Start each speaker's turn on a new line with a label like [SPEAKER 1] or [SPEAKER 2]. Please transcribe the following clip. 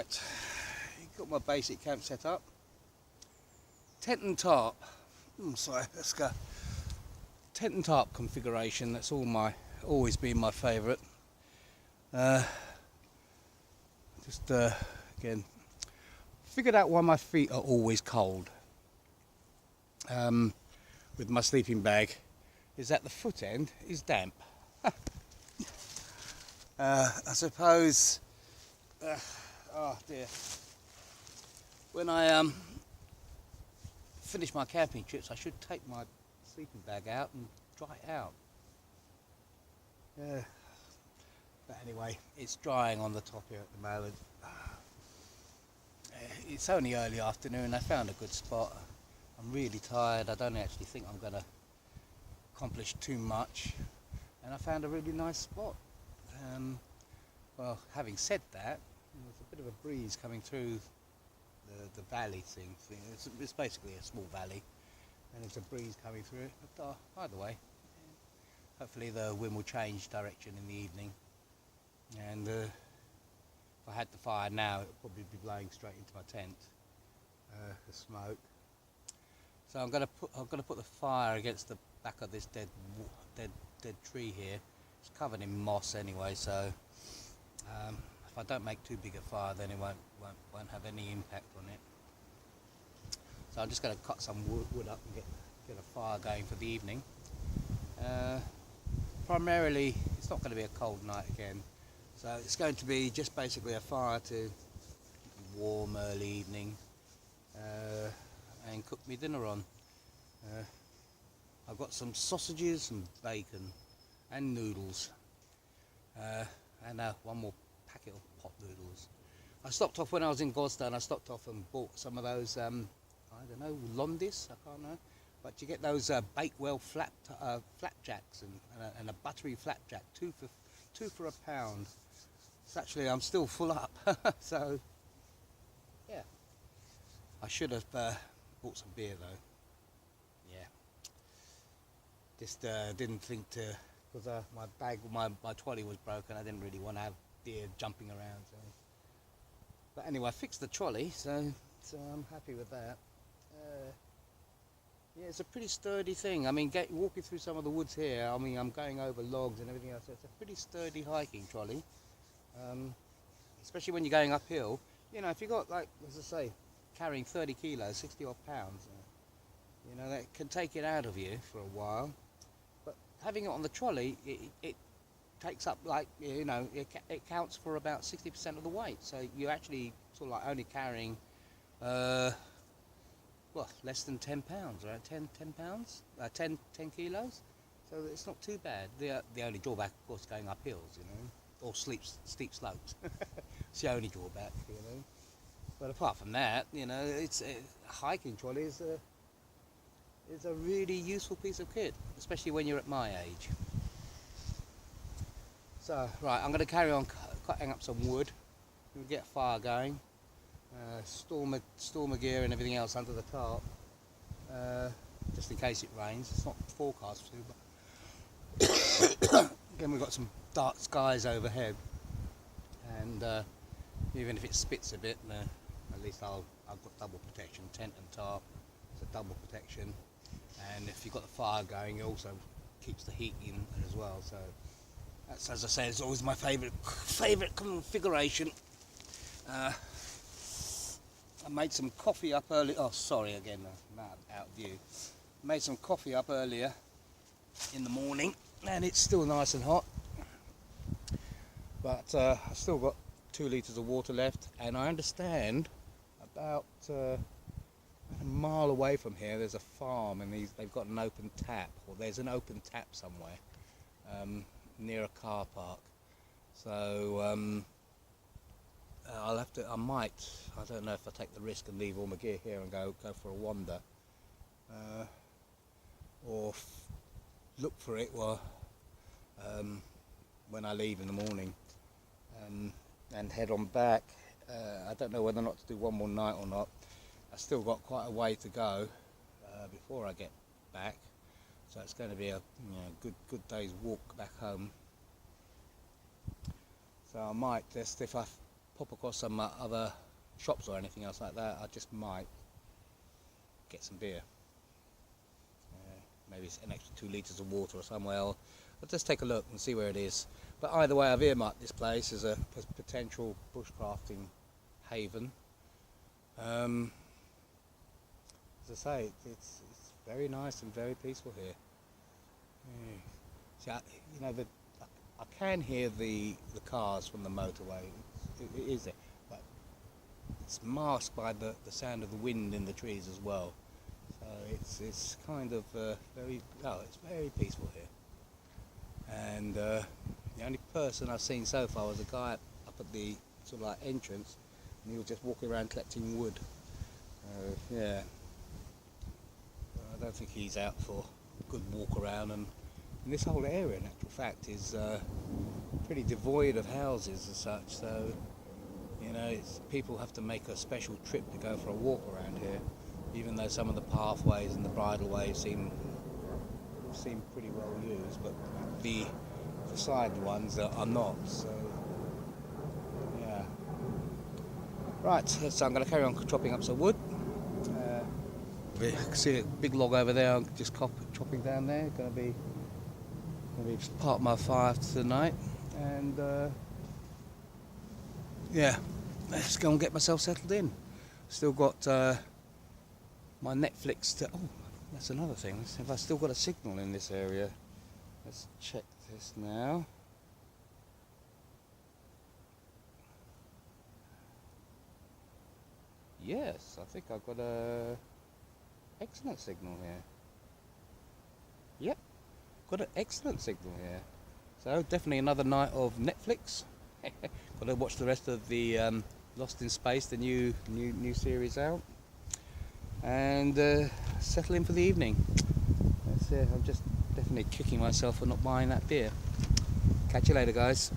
[SPEAKER 1] Right, got my basic camp set up. Tent and tarp. Sorry, let's go. Tent and tarp configuration. That's always been my favourite. Again, figured out why my feet are always cold. With my sleeping bag, is that the foot end is damp. I suppose. Oh dear. When I finish my camping trips, I should take my sleeping bag out and dry it out. But anyway, it's drying on the top here at the moment. It's only early afternoon. I found a good spot. I'm really tired. I don't actually think I'm going to accomplish too much. And I found a really nice spot. Well, having said that, there's a bit of a breeze coming through the valley thing. It's basically a small valley, and there's a breeze coming through it. But either way, hopefully the wind will change direction in the evening. And if I had the fire now, it would probably be blowing straight into my tent, the smoke. So I'm gonna put the fire against the back of this dead tree here. It's covered in moss anyway, so if I don't make too big a fire, then it won't have any impact on it. So I'm just going to cut some wood up and get a fire going for the evening. Primarily, it's not going to be a cold night again, so it's going to be just basically a fire to warm early evening and cook me dinner on. I've got some sausages, some bacon and noodles, and one more packet of pot noodles. I stopped off when I was in Gosden. I stopped off and bought some of those, I don't know, Londis, I can't know, but you get those Bakewell flapjacks and a buttery flapjack, two for £1. It's actually, I'm still full up, so yeah. I should have bought some beer though. Yeah, just didn't think to, because my trolley was broken. I didn't really want to have deer jumping around. So. But anyway, I fixed the trolley, so I'm happy with that. Yeah, it's a pretty sturdy thing. I mean, walking through some of the woods here, I mean, I'm going over logs and everything else. So it's a pretty sturdy hiking trolley, especially when you're going uphill. You know, if you got, like, as I say, carrying 30 kilos, 60 odd pounds, you know, that can take it out of you for a while. But having it on the trolley, it takes up, like, you know, it counts for about 60% of the weight. So you're actually sort of like only carrying, well, less than 10 pounds, right? 10 pounds, 10 kilos. So it's not too bad. The only drawback, of course, going up hills, you know, or steep slopes. It's the only drawback, you know. But apart from that, you know, it's a hiking trolley is a really useful piece of kit, especially when you're at my age. So, right, I'm going to carry on cutting up some wood. We'll get a fire going. Store my gear and everything else under the tarp, just in case it rains. It's not forecast to, but again, we've got some dark skies overhead, and even if it spits a bit, at least I've got double protection, tent and tarp. It's a double protection, and if you've got the fire going, it also keeps the heat in as well. So that's, as I say, it's always my favourite configuration. I made some coffee up early. Oh, sorry again, out of view. Made some coffee up earlier in the morning, and it's still nice and hot. But I've still got 2 litres of water left, and I understand about a mile away from here there's a farm, and they've got an open tap, or there's an open tap somewhere near a car park. So I don't know if I take the risk and leave all my gear here and go for a wander, or look for it when I leave in the morning, and head on back. I don't know whether or not to do one more night or not. I've still got quite a way to go before I get back, so it's going to be a good day's walk back home. So I might just, if I pop across some other shops or anything else like that, I just might get some beer. Maybe it's an extra 2 litres of water or somewhere else. I'll just take a look and see where it is. But either way, I've earmarked this place as a potential bushcrafting haven. As I say, it's very nice and very peaceful here. See, you know, I can hear the cars from the motorway. It is there, but it's masked by the sound of the wind in the trees as well. So it's kind of it's very peaceful here. And the only person I've seen so far was a guy up at the sort of like entrance, and he was just walking around collecting wood. Yeah, I don't think he's out for a good walk around. And this whole area, in actual fact, is pretty devoid of houses as such. So you know, people have to make a special trip to go for a walk around here, even though some of the pathways and the bridleways seem pretty well used, but the side ones are not. So yeah. Right, so I'm going to carry on chopping up some wood. You can see a big log over there. I'm just chopping down there. Going to be part of my fire tonight, and yeah, let's go and get myself settled in. Still got my Netflix to. Oh, that's another thing. Let's see if I still got a signal in this area. Let's check this now. Yes, I think I've got a excellent signal here. Yep, got an excellent signal here. So definitely another night of Netflix. Got to watch the rest of the Lost in Space, the new series out, and settle in for the evening. That's it. I'm just definitely kicking myself for not buying that beer. Catch you later, guys.